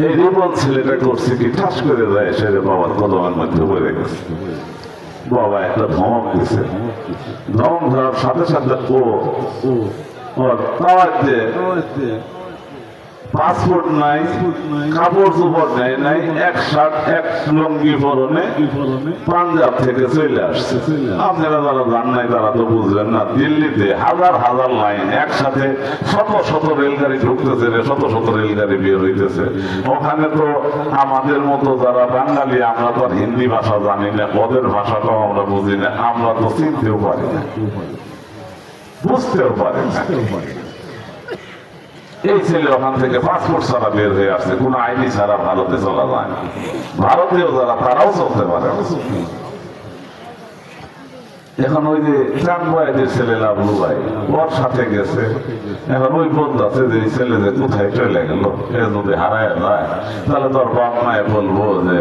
এই রিপন ছেলেটা করছে কি ঠাস করে দেয় সে বাবার কদমের মধ্যে পড়ে গেছে। বাবা একটা ধমক দিছে, ধমক ধরার সাথে সাথে ওর পাসপোর্ট নাই, কাপড় চোপড় নেয় নাই, এক শার্ট এক লঙ্গি পরনে পাঞ্জাব থেকে চলে আসছে। আপনারা যারা জান নাই তারা তো বুঝলেন না, দিল্লিতে হাজার হাজার লাইন একসাথে শত শত রেলগাড়ি ঢুকতেছে, শত শত রেলগাড়ি বের হইতেছে। ওখানে তো আমাদের মতো যারা বাঙালি আমরা তো আর হিন্দি ভাষা জানি না, ওদের ভাষাটাও আমরা বুঝি না, আমরা তো চিনতেও পারি না, বুঝতেও পারি না। এই ছেলে ওখান থেকে পাসপোর্ট ছাড়া বের হয়ে আসছে, কোন আইনি ছাড়া ভারতে চলা যায় না। ভারতীয় যারা তারাও চলতে পারে। এখন ওই যে চাঁদবাইদের ছেলে লাভলু ভাই ওর সাথে গেছে, এখন ওই বন্ধু আছে যে ছেলে যে কোথায় চলে গেল, এ যদি হারায় যায় তাহলে তোর বাপ মায় বলবো যে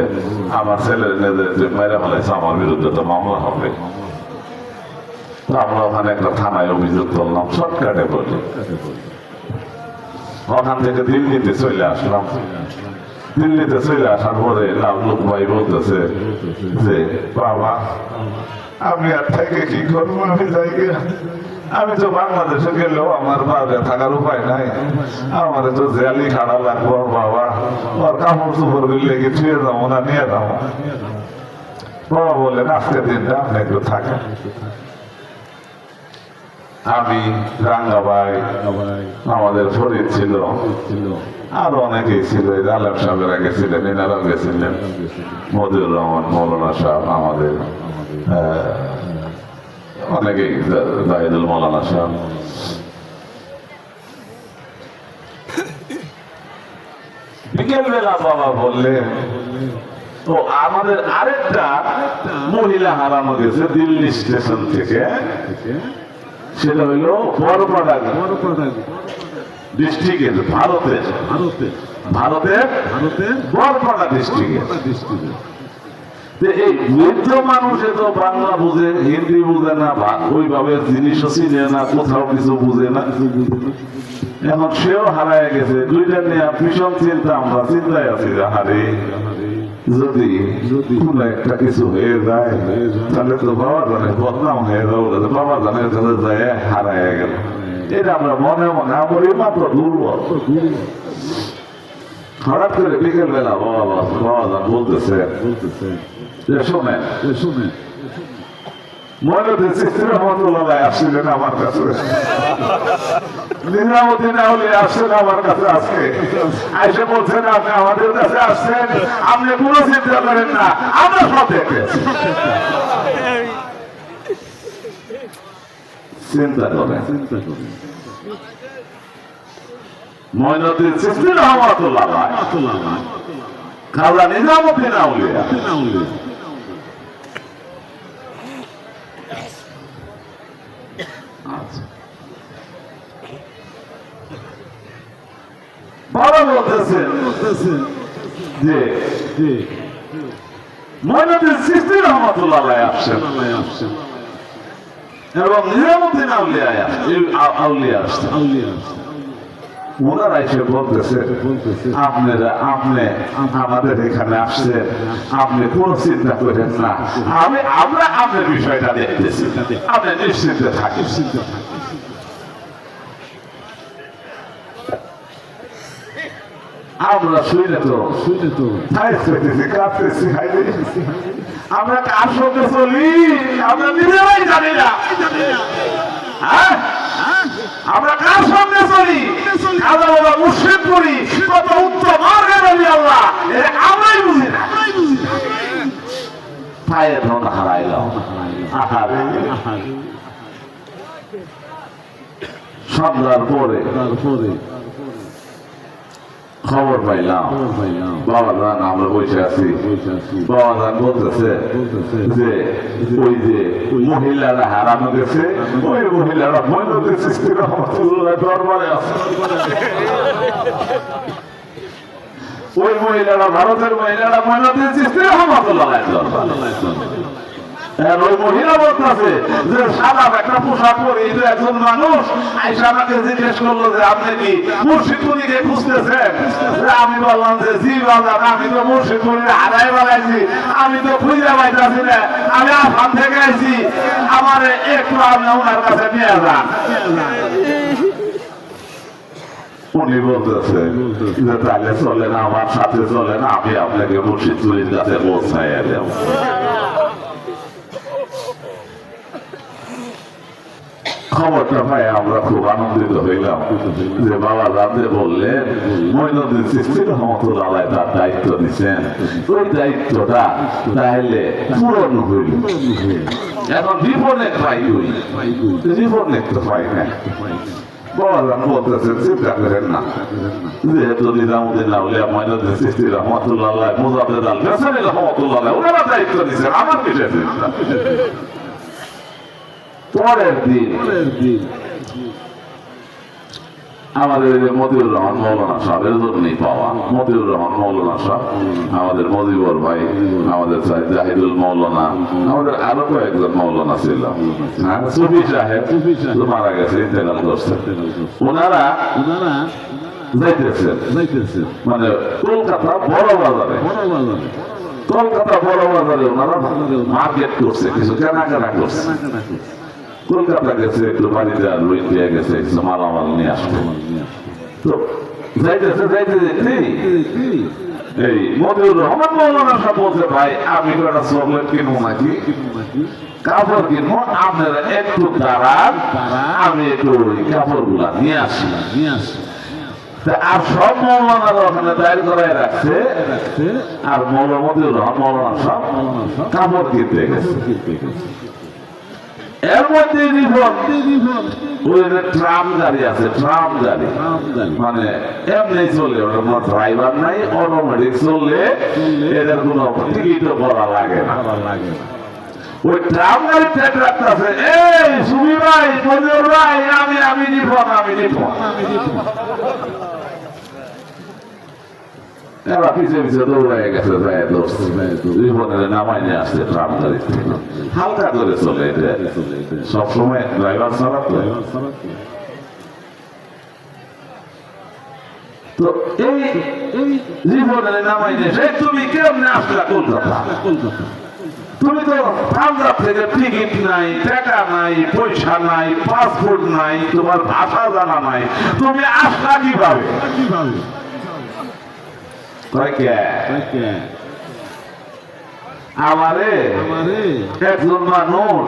আমার ছেলের যে মেরে ফেলাইছে, আমার বিরুদ্ধে তো মামলা হবে। আমরা ওখানে একটা থানায় অভিযোগ করলাম, শর্টকাটে বলি। ওখান থেকে দিল্লিতে চলে আসলাম। দিল্লিতে চলে আসার পরে লাভলুক ভাই বলতেছে যে বাবা আমি আর থেকে কি করবো, আমি যাই গিয়া, আমি তো বাংলাদেশে গেলেও আমার বাইরে থাকার উপায় নাই, আমার তো জেলি খাড়া লাগবো বাবা, ওর কাপড় চোপড় লেগে ছুঁয়ে যাবো না, নিয়ে যাবো। বাবা বললেন আজকের দিনটা আপনি একটু থাকেন। আমি রাঙ্গাবাই, আমাদের ফরিদ ছিল, আরো অনেকেই ছিল, আলেম সাহেবেরা গেছিলেন, এনারাও গেছিলেন, মজিউর রহমান মৌলানা সাহেব, আমাদের অনেকেই, জাহিদুল মৌলানা সাহেব। বিকেলবেলা বাবা বললেন তো আমাদের আরেকটা মহিলা হারানো গেছে দিল্লি স্টেশন থেকে, সেটা হইল বড়পাড়া ডিস্ট্রিক্টের, ভারতের বড়পাড়া ডিস্ট্রিক্টের। এই বৃদ্ধ মানুষে তো বাংলা বুঝে, হিন্দি বুঝে না, ওইভাবে জিনিসও চিনে না, কোথাও কিছু বুঝে না। এখন সেও হারায় গেছে, দুইটা নিয়ে ভীষণ চিন্তা, আমরা চিন্তায় আছি হারে যদি কোন একটা কিছু হয়ে যায় তাহলে তো বাবা জানে বদনাম হয়ে যাবো, বাবা জানের কাছে যায় হারায় গেল। এটা আমরা মনে মনে আমার মাত্র দুর্বল। হঠাৎ করে বিকেল বেলা বাবা জান বলতেছে শোনেন, ময়নুদ্দিন চিশতি রহমাতুল্লাহ আসছিলেন আমার কাছে, নিজামুদ্দিন আউলিয়া আসছেন আমার কাছে আজকে, আইসে বলছেন আপনি আমাদের কাছে আসছেন, আপনি কোনো চিন্তা করেন না, আমরা সব দেখেছি। চিন্তা করেন ময়নুদ্দিন চিশতি রহমাতুল্লাহ খাজা নিজামুদ্দিন আউলিয়া বাবা বলতেছেন যে ময়নুদ্দিন চিশতি রহমাতুল্লাহ আসছেন এবং নিজামুদ্দিন আউলিয়া আসছেন। ওনারা এসে বলতেছে আপনারা আপনি আমাদের এখানে আসছেন, আপনি কোনো চিন্তা করেন না, আমরা আপনার বিষয়টা দেখতেছি, আপনি নিশ্চিন্তে থাকেন। আমরা শুনে তো কাঁদতেছি, আমরা কার সঙ্গে চলি আমরা নিজেরাই জানি না। আমরা কার সঙ্গে চলি, আমরা মুশরিক করি, কত উত্তম মার্গের ওলি আল্লাহ, আমরাই বুঝি না। পায়ের ধন হারাইলাম, সন্ধ্যার পরে খবর পাইলাম বাবা জান আমরা বসে আছি, বাবা জান বলতেছে যে ওই যে মহিলারা হারানো গেছে, ওই মহিলারা ময়নুদ্দিন চিশতি রহমাতুল্লাহ দরবারে আছে। ওই মহিলারা, ভারতের মহিলারা ময়নুদ্দিন চিশতি রহমাতুল্লাহ দরবারে। ওই মহিলা বলতেছে যে সাদা একটা পোশাক পরে এই একজন মানুষ আইসা আমাকে জিজ্ঞেস করলো যে আপনি কি মুর্শিদপুরীকে খুঁজতেছেন? আমি বললাম যে জি বাবা, আমি তো মুর্শিদপুরী হারাই বেড়াইছি, আমি তো খুঁজে পাইতেছি না, আমি আসাম থেকে আইছি, আমার একটু আপনি ওনার কাছে নিয়ে যান। উনি বলতেছে যে তাহলে চলে না, আমার সাথে চলে না, আমি আপনাকে মুর্শিদপুরীর কাছে পৌঁছাই দেব। খবরটা পাই আমরা খুব আনন্দিত হইলাম যে বাবা রাতে বললেন মঈনুদ্দিন চিশতি রহমতুল্লাহ আলাইহি তার দায়িত্ব দিচ্ছেন, ওই দায়িত্বটা তাহলে পূরণ হইল। এখন জীবনে পাই হই, জীবনে তো পাই না। বাবাজান বলতেছেন চিন্তা করেন না, যেহেতু নিজামুদ্দিন আউলিয়া মঈনুদ্দিন চিশতি রহমতুল্লাহ আলাইহি, মুজাদ্দেদ আল কাসেমি রহমতুল্লাহ আলাইহি ওনারা দায়িত্ব দিচ্ছেন, আমার কিসের চিন্তা। পরের দিন আমাদের মতিউর রহমান মৌলানা সাহেবের জন্যই পাওয়া, মতিউর রহমান মৌলানা সাহেব, আমাদের মজিবর ভাই, আমাদের জাহিদুল মৌলানা, আমাদের আরো কয়েকজন মৌলানা ছিল, সুফি সাহেব মারা গেছে, ইন্তেকাল করছে। ওনারা যাইতেছেন মানে কলকাতা বড় বাজারে, কলকাতা বড় বাজারে ওনারা মার্কেট করছে, কিছু কেনাকাটা করছে। কলকাতা গেছে, একটু বাড়িতে রুই দিয়ে গেছে, কিছু মালামাল নিয়ে আসবো। তো যাইতেছে যাইতে যেতে এই মতিউর রহমান মৌলানা সাহেব বলছে, ভাই আমি একটা চকলেট কিনবো নাকি কাপড় কিনবো, আপনারা একটু দাঁড়ান, আমি একটু ওই কাপড় গুলা নিয়ে আসি। আর সব মৌলানারা ওখানে দায়ের করাই রাখছে, আর মতিউর রহমান মৌলানা সাহেব কাপড় কিনতে গেছে। এর মধ্যে ট্রাম গাড়ি আছে, ট্রাম গাড়ি মানে এমনি চলে, ওটার কোনো ড্রাইভার নাই, অটোমেটিক চললে এদের কোনো টিকিটও করা লাগে না। ওই ট্রাম গাড়ি ট্রেক রাখতেছে, এই সুবি ভাই, মজুর ভাই, আমি নিব। এরা পিছিয়ে পিছিয়ে দৌড়ায় গেছে, জীবনের নামাই নিয়ে আসছে ট্রাম গাড়ি, হালকা করে চলে, সবসময় ড্রাইভার ছাড়া তো এই জীবনের নামাই নিয়ে তুমি কেমনে আসলা কলকাতা? তুমি তো পাঞ্জাব থেকে টিকিট নাই, টাকা নাই, পয়সা নাই, পাসপোর্ট নাই, তোমার ভাষা জানা নাই, তুমি আসলা কিভাবে? আমারে একজন মানুষ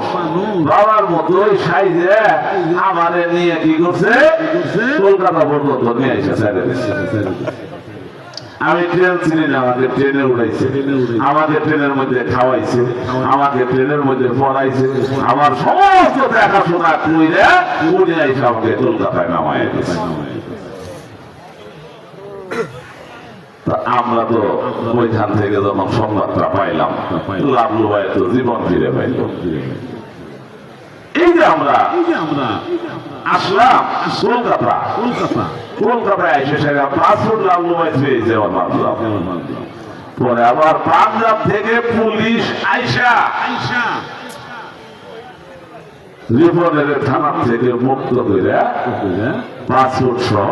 বাবার মতোই সাইজে আমারে নিয়ে কি করছে, কলকাতা পর্যন্ত নিয়ে এসেছে। আমি ট্রেন চিনি না, আমাকে ট্রেনে উঠাইছে, আমাকে ট্রেনের মধ্যে খাওয়াইছে, আমাকে ট্রেনের মধ্যে পড়াইছে, আমার সমস্ত দেখাশোনা কইরা উনি এসে আমাকে কলকাতায় নামাই দিয়েছে। আমরা তো ওইখান থেকে যখন সংবাদটা পাইলাম, লাভলু ভাই তো জীবন ফিরে পাইল। এই যে আমরা আসলাম কলকাতায় এসে সেটা পাসপোর্ট লাভলু ভাই পেয়েছে আমার মানলাম। পরে আবার পাঞ্জাব থেকে পুলিশ আইসা রিপনের থানা থেকে মুক্ত করে পাসপোর্ট সহ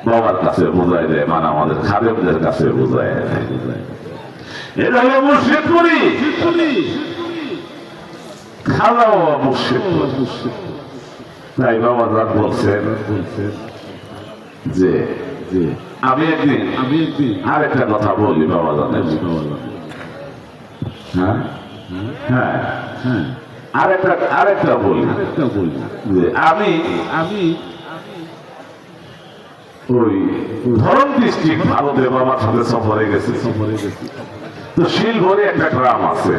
বাবার কাছে বোঝাই দেয়, মানে আমাদের খাদেমদের কাছে বোঝাই দেয়। এটা হলো মুর্শিদপুরি, খাজা বাবা মুর্শিদপুর। তাই বাবা যাক বলছেন যে আমি একদিন আরেকটা কথা বলি বাবা জানেন, হ্যাঁ আরেকটা বলি যে আমি ওই ধরম ডিস্ট্রিক্ট ভারতে বাবার সাথে সফরে গেছি। তো শিলভরে একটা গ্রাম আছে,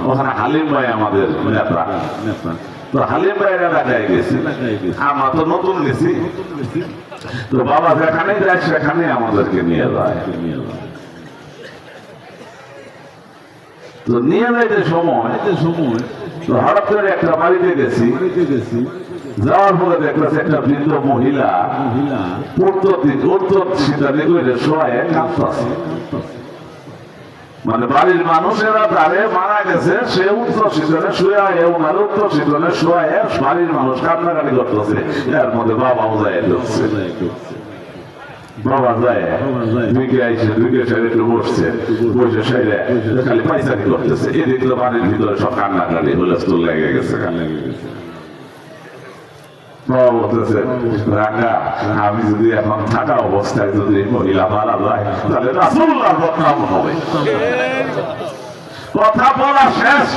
ওখানে হালিম ভাই আমাদের নেতা, তো হালিম ভাইয়ের এলাকায় গেছি। আমরা তো নতুন গেছি, তো বাবা যেখানে যায় সেখানে আমাদেরকে নিয়ে যায়। তো নিয়ে যাইতে সময় তো হঠাৎ করে একটা বাড়িতে গেছি, যাওয়ার পরে দেখতেছে একটা বৃদ্ধ মহিলা উত্তর সিদ্ধান্ত করে শোয়ায় কাঁদতেছে। মানে বাড়ির মানুষেরা তারে মারা গেছে, সে উত্তর শীতনে শুয়ে ওনার উত্তর শীতনে শুয়ে বাড়ির মানুষ কান্নাকাটি করতেছে, এর মধ্যে বাবাও যায় ঢুকছে। বাবা যায় দুইকে আইসে দুইকে সাইডে একটু বসছে, বসে সাইডে খালি পাইসারি করতেছে, এদিকে তো বাড়ির ভিতরে সব কান্নাকাটি হুলস্থুল লেগে গেছে। বাবা বলতেছে রাঙ্গা, আমি যদি এখন থাকা অবস্থায় যদি মহিলা মারা যায় তাহলে রাসূলুল্লাহর বদনাম হবে। কথা বলা শেষ,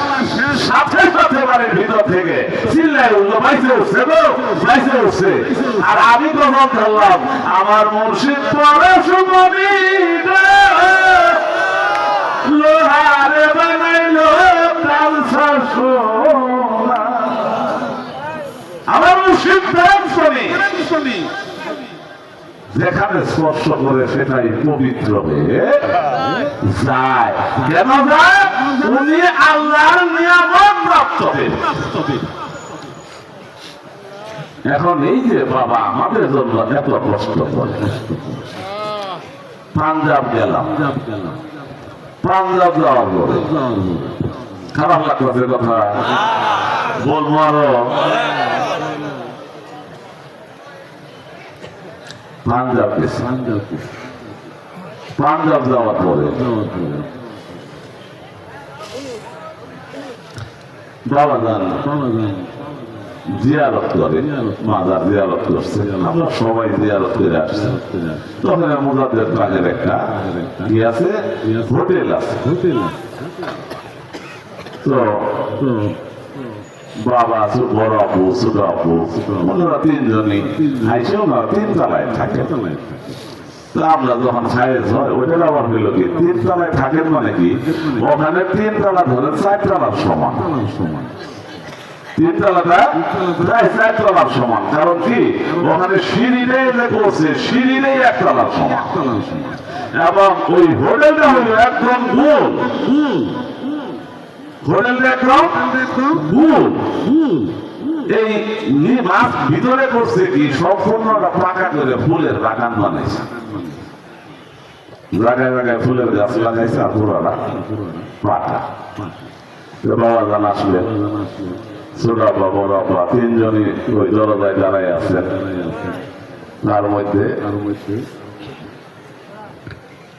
সাথে সাথে বাড়ির ভিতর থেকে চিল্লাই উঠলো, বাইসে উঠছে গো, বাইসে উঠছে। আর আমি তখন ধরলাম আমার মুর্শিদ পরশুমণি লোহারে বানাইলো কালসা সোনা। আমার মুর্শিদ পরশুমণি যেখানে স্পর্শ করে সেটাই পবিত্র হয়ে যায়। কেন যায়? উনি আল্লাহর নিয়ামত প্রাপ্ত হয়ে। এখন এই যে বাবা আমাদের জন্য এত কষ্ট করে, পাঞ্জাব গেলাম, পাঞ্জাব যাওয়ার পরে খারাপ লাগছে কথা বলবো আরো। পাঞ্জাব যাওয়ার পরে বাবা যান জিয়ারত করে, মাজার জিয়ারত করছে, আমরা সবাই জিয়ারত করে আসছি। তখন মুজাদ্দেদ বাগের একটা কি আছে, হোটেল আছে। তো বাবা আছে, বড় আপু, ছোট আপু, ওনারা তিনজনই আইসে ওনারা 3 তলায় থাকে। আমরা যখন সাইজ হয় ওইটা আবার হইল কি 3 তলায় থাকেন মানে কি ওখানে 3 তলা ধরে 4 তলার সমান। 3 তলাটা প্রায় 4 তলার সমান। কারণ কি ওখানে সিঁড়িটাই যে করছে, সিঁড়িটাই 1 তলার সমান। এবং ওই হোটেলটা হইল একদম গোল, হোটেলটা একদম গোল। এই মাছ ভিতরে করছে কি সম্পূর্ণটা পাকা করে ফুলের বাগান বানাইছে, জায়গায় জায়গায় ফুলের গাছ লাগাইছে, আর পুরোটা পাকা। বাবা জান আসলে ছোট আপা বড় আপা তিনজনই ওই দরজায় দাঁড়াই আছে। তার মধ্যে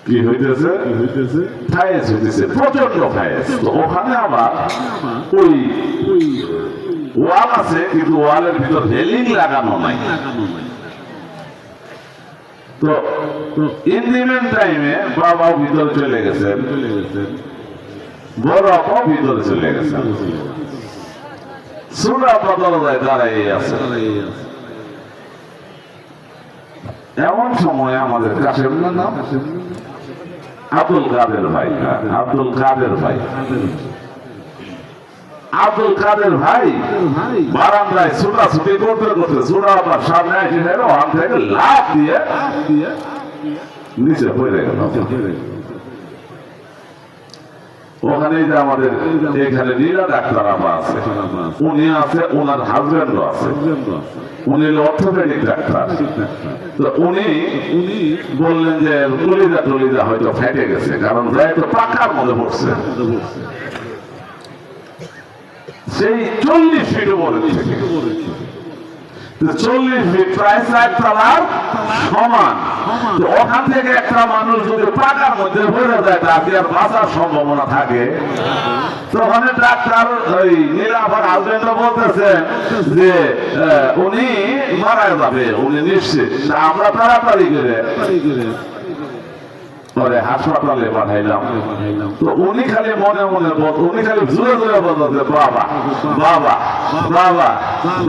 কি হইতেছে, ফায়েজ হইতেছে, প্রচন্ড ফায়েজ। তো ওখানে আবার ওই ওয়াল আছে, কিন্তু ওয়ালের ভিতর রেলিং লাগানো নাই। তো ইন্ডিমেন্ট টাইমে বাবাও ভিতরে চলে গেছেন, বড় আপাও ভিতরে চলে গেছেন, ছোট আপা দরজায় দাঁড়াই আছে। এমন সময় আমাদের কাশেম নাম আব্দুল কাদের ভাই, আব্দুল কাদের ভাই, আব্দুল কাদের ভাই বারান্দায় ছুটাছুটি করতে করতে ছোট আপার সামনে এসে ওখান থেকে লাফ দিয়ে নিচে পড়ে গেল। ওখানে যে আমাদের এখানে নীলা ডাক্তার আপা আছে, উনি আছে, ওনার হাজবেন্ডও আছে, উনি অর্থোপেডিক ডাক্তার। তো উনি বললেন যে কলিজা টলিজা হয়তো ফেটে গেছে, কারণ যেহেতু পাকার মধ্যে পড়ছে। সেই 40 ফিট উপরে থেকে 40 ফিট প্রায় 4 তলার সমান। ওখান থেকে একটা মানুষ যদি পাকার মধ্যে পড়ে যায় তাকে আর বাঁচার সম্ভাবনা থাকে। তখন ডাক্তার ওই নীলাফার হাজবেন্ড বলতেছেন যে উনি মারা যাবে, উনি নিশ্চিত। আমরা তাড়াতাড়ি করে হাসপাতালে পাঠাইলাম। তো উনি খালি মনে মনে উনি খালি জোরে জোরে বলতে বাবা বাবা বাবা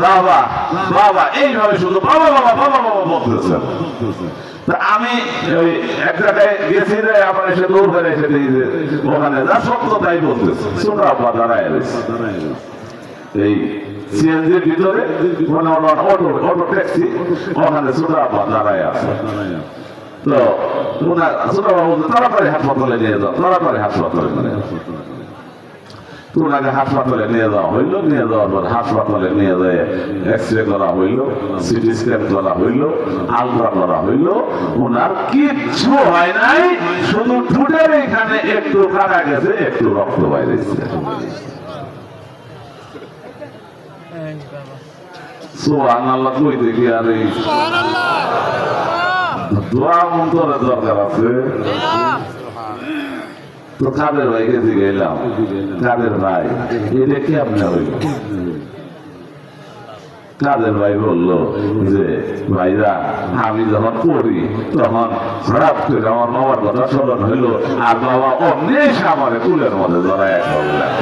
বাবা বাবা, এইভাবে শুধু বাবা বাবা বাবা বাবা বলতেছেন। আমি ওই এক জায়গায় গেছি রে, আমার এসে দৌড় করে এসে দিয়েছে, ওখানে যা সত্য তাই বলতেছে। ছোট আপা দাঁড়ায় রয়েছে এই সিএনজির ভিতরে, মানে অটো ট্যাক্সি, ওখানে ছোট আপা দাঁড়ায় আছে। তো ওনার ছোট বাবু তাড়াতাড়ি হাসপাতালে নিয়ে যাও, তাড়াতাড়ি হাসপাতালে। ওনাকে হাসপাতালে নিয়ে যাওয়া হইলো, নিয়ে যাওয়ার পর হাসপাতালে নিয়ে যায় এক্সরে করা হইলো, সিটি স্ক্যান করা হইলো, আলট্রা করা হইলো, ওনার কিচ্ছু হয় নাই, শুধু ঠোঁটের এখানে একটু কাটা গেছে, একটু রক্ত বাইরেছে। সুবহানাল্লাহ কইতে কি আর এই দোয়া মন্ত্রের দরকার আছে? তো কাদের ভাই গেছি গেলাম, কাদের ভাই এটা কি আপনার হইল? কাদের ভাই বললো যে ভাইরা আমি যখন পড়ি তখন হঠাৎ করে আমার বাবার কথা স্মরণ হইলো, আর বাবা অনেক আমারে কুলের মধ্যে জড়ায় করলেন।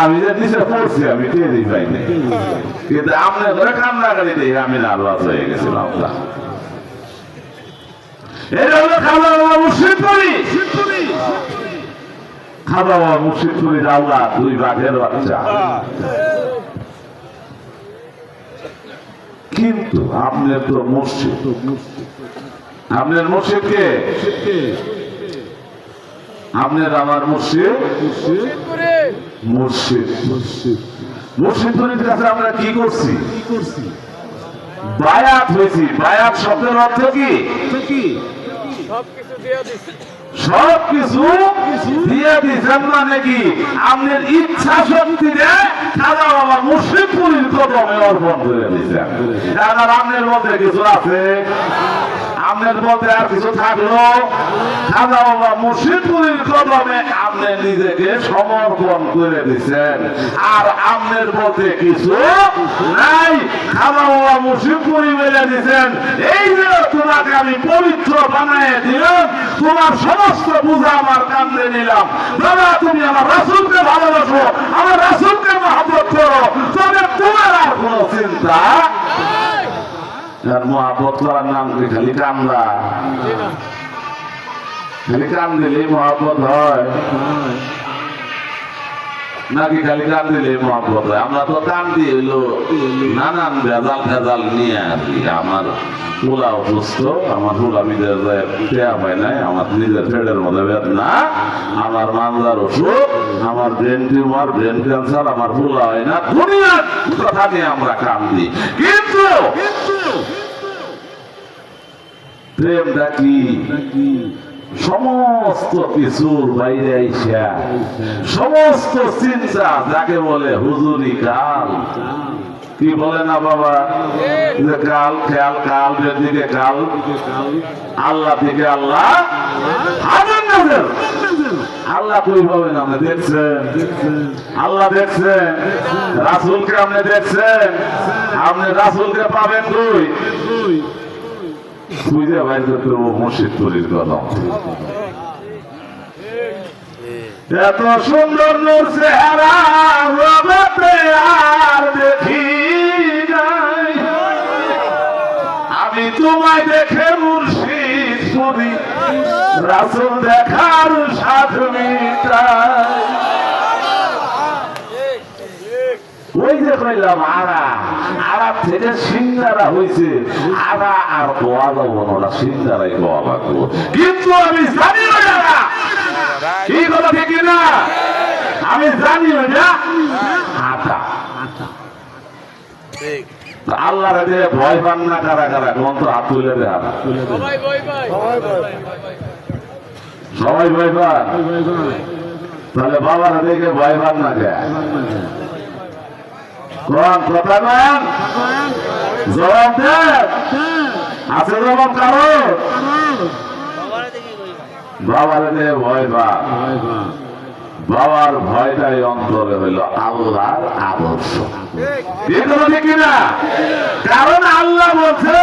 আমি যে নিচে পড়ছি আমি টেরই পাইনি, কিন্তু আপনার ধরে কান্নাকাটি দিয়ে আমি নার্ভাস হয়ে গেছিলাম। এটা হলো খাজা বাবা মুর্শিদপুরি। খাজা বাবা মুর্শিদপুরি আল্লাহ দুই বাঘের বাচ্চা। কিন্তু আপনার তো মুর্শিদ, আপনার মুর্শিদ কে? আপনার আমার মুর্শিদ মুর্শিদ মুর্শিদপুরের কাছে আমরা কি করছি? বায়াত হয়েছি। বায়াত শব্দের অর্থ কি? সবকিছু দিয়ে দিচ্ছেন, মানে কি আপনার ইচ্ছা শক্তি দেয় খাজা বাবা মুর্শিদপুরীর কদমে অর্পণ করে দিচ্ছেন। আর আপনার মধ্যে কিছু আছে, আপনার মধ্যে আর কিছু থাকলো, খাজা বাবা মুর্শিদপুরীর কদমে আপনি নিজেকে সমর্পণ করে দিচ্ছেন। আর আপনার মধ্যে কিছু নাই, খাজা বাবা মুর্শিদপুরী মেলে দিচ্ছেন। এই যে তোমাকে আমি পবিত্র বানায় দিলাম, তোমার সমস্ত বুঝা আমার কান্দে নিলাম। বাবা তুমি আমার রাসূলকে ভালোবাসো, আমার রাসূলকে মহব্বত করো, তবে তোমার আর কোনো চিন্তা। মহাব্বত করার নাম কি খালি কান্দা? খালি কান দিলেই মহাব্বত হয় নাকি খালি কান দিলেই মহাব্বত হয়? আমরা তো কান্দি হইলো নানান ভেজাল ভেজাল নিয়ে আসি। আমার পোলা অসুস্থ, আমার পোলা নিজের দেয়া পায় নাই, আমার নিজের পেটের মধ্যে বেদনা, আমার মানজার অসুখ, আমার ব্রেন টিউমার, ব্রেন ক্যান্সার, আমার পোলা হয় না, দুনিয়ার কথা নিয়ে আমরা কান্দি। কিন্তু প্রেমটা কি? সমস্ত কিছুর বাইরে আইসা সমস্ত চিন্তা, যাকে বলে হুজুরি কাল, কি বলে না বাবা, যে কাল খেয়াল, কাল দিকে কাল, আল্লাহ থেকে আল্লাহ, আল্লাহ কই পাবেন? আপনি দেখছেন? আল্লাহ দেখছেন? রাসূলকে আপনি দেখছেন? আপনি রাসূলকে পাবেন কই? খুঁজে বাইর করতে মুর্শিদপুরীর কদম। এত সুন্দর নূর চেহারা রবতে আর দেখি নাই, আমি তোমায় দেখে মুর্শিদপুরী রাসূল দেখার সাধ মিটাই। ওই যে কইলাম আড়া, আড়া থেকে সিঙ্গারা হয়েছে, আড়া আর কোয়া যাবো না, সিঙ্গারাই কোয়া লাগবো। কিন্তু আমি জানি না, কি কথা ঠিক না, আমি জানি না আটা। আল্লাহ রে ভয় পান না কারা কারা? কোন তো হাত তুলে দেয়, সবাই ভয় পান। তাহলে বাবারা দেখে ভয় পান না কে? কোন কথা কন? জবাব দেন। আছে জবাব কারো? বাবারে দিয়ে ভয় পান। বাবার ভয়টাই অন্তরে হইল আল্লাহর আদর্শ। এগুলো দেখি না, কারণ আল্লাহ বলছে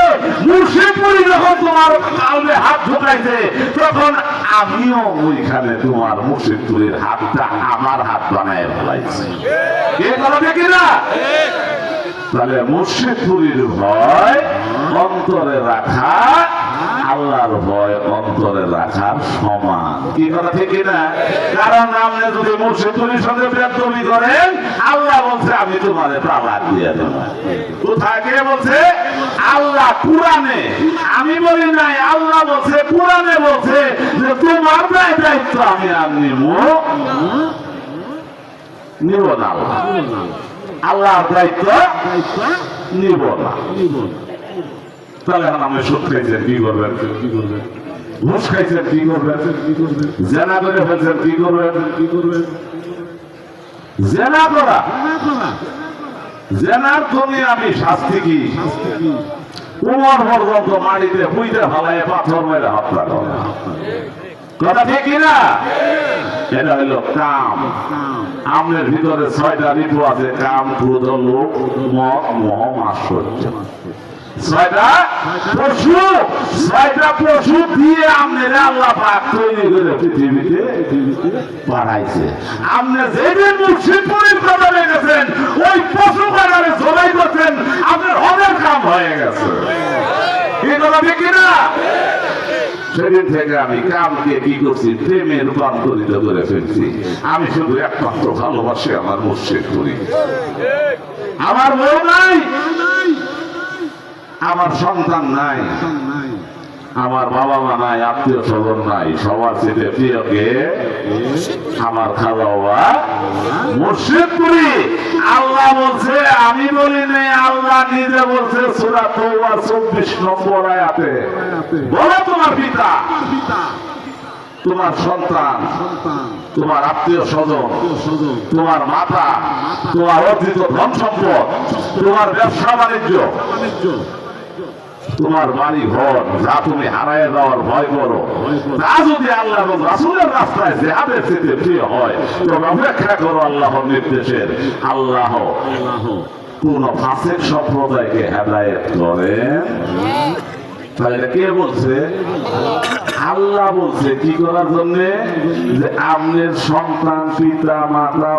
মুর্শিদপুরী যখন তোমার কালবে হাত ঢুকাইছে, তখন আমিও ওইখানে তোমার মুর্শিদপুরীর হাতটা আমার হাত বানায় ফেলাইছি। এগুলো দেখি না, তাহলে মুর্শিদপুরীর ভয় অন্তরে রাখা আল্লাহর ভয় অন্তরে রাখার সমান। কি কথা ঠিক না? কারণ আপনি যদি মুর্শিদপুরীর সঙ্গে বেদবি করেন, আল্লাহ বলছে আমি তোমারে তালাক দিয়ে দেব। কোথায় কে বলছে? আল্লাহ কুরআনে। আমি বলি নাই, আল্লাহ আল্লাহ বলছে, কোরআনে বলছে যে তোমার দায়িত্ব আমি আর নিব না। আল্লাহর দায়িত্ব নিব না। তাহলে এখন আমি সুদ খাইছেন কি করবেন? ঘুষ খাইছেন কি করবেন? জেনা করে ফেলছেন কি করবেন? জেনা করা, জেনার জন্য আমি শাস্তি কি? উমর পর্যন্ত মাটিতে হুইতে ফেলায় পাথর মেরে হত্যা করা। কথা ঠিক কিনা? এটা হইল কাম। আমাদের ভিতরে 6টা ঋতু আছে, কাম, ক্রোধ, লোভ, মদ, মোহ, মাৎসর্য। 6টা পশু দিয়ে আপনারা আল্লাহ পাক তৈরি করে পৃথিবীতে পাঠাইছে। আপনি যেদিন মুর্শিদ পরির কথা রেখেছেন ওই পশু কাটারে জবাই করছেন, আপনার হজের কাম হয়ে গেছে। কি কথা ঠিক কিনা? সেদিন থেকে আমি কামকে কি করছি? প্রেমে রূপান্তরিত করে ফেলছি। আমি শুধু একমাত্র ভালোবাসি আমার মুর্শিদ করি। আমার বউ নাই, আমার সন্তান নাই, আমার বাবা মা নাই, আত্মীয় স্বজন নাই, সবার চেয়ে প্রিয়কে আমার খালা বাবা মুর্শিদ করি। আল্লাহ বলছে, আমি বলি নাই, আল্লাহ নিজে বলছে সূরা তাওবা 24 নম্বর আয়াতে, বলো তোমার পিতা, তোমার সন্তান, তোমার আত্মীয় স্বজন, তোমার মাতা, তোমার অর্জিত ধন সম্পদ, তোমার ব্যবসা বাণিজ্য, তোমার বাড়ি ঘর যা তুমি হারায় যাওয়ার ভয় করো, তা যদি আল্লাহ এবং রাসূলের রাস্তায় জিহাদের চেয়ে প্রিয় হয় তবে অপেক্ষা করো আল্লাহর নির্দেশের। আল্লাহ কোন ফাসিক সম্প্রদায়কে হেদায়েত করেন। তাহলে কে বলছে? আল্লাহ বলছে। কি করার জন্য? যে আপনার সন্তান, পিতা, মাতা,